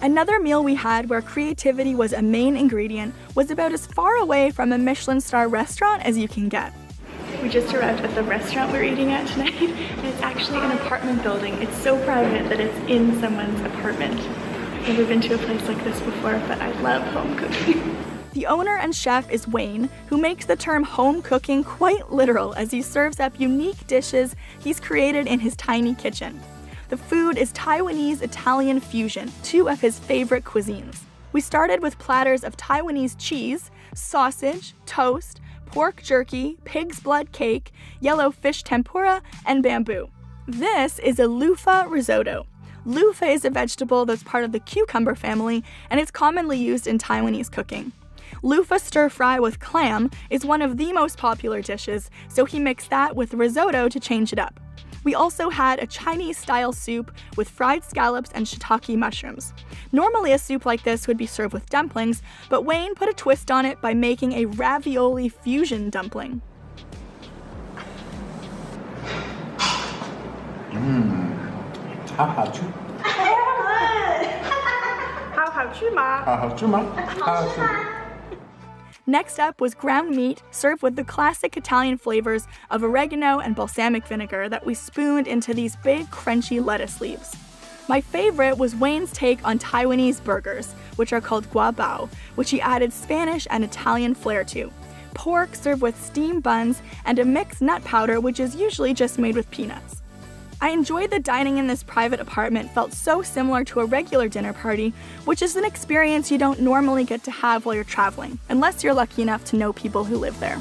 Another meal we had where creativity was a main ingredient was about as far away from a Michelin star restaurant as you can get. We just arrived at the restaurant we're eating at tonight, and it's actually an apartment building. It's so private that it's in someone's apartment. I've never been to a place like this before, but I love home cooking. The owner and chef is Wayne, who makes the term home cooking quite literal as he serves up unique dishes he's created in his tiny kitchen. The food is Taiwanese Italian fusion, two of his favorite cuisines. We started with platters of Taiwanese cheese, sausage, toast, pork jerky, pig's blood cake, yellow fish tempura, and bamboo. This is a loofah risotto. Loofah is a vegetable that's part of the cucumber family, and it's commonly used in Taiwanese cooking. Loofah stir-fry with clam is one of the most popular dishes, so he mixed that with risotto to change it up. We also had a Chinese-style soup with fried scallops and shiitake mushrooms. Normally a soup like this would be served with dumplings, but Wayne put a twist on it by making a ravioli fusion dumpling. Next up was ground meat served with the classic Italian flavors of oregano and balsamic vinegar that we spooned into these big crunchy lettuce leaves. My favorite was Wayne's take on Taiwanese burgers, which are called guabao, which he added Spanish and Italian flair to. Pork served with steamed buns and a mixed nut powder, which is usually just made with peanuts. I enjoyed that dining in this private apartment felt so similar to a regular dinner party, which is an experience you don't normally get to have while you're traveling, unless you're lucky enough to know people who live there.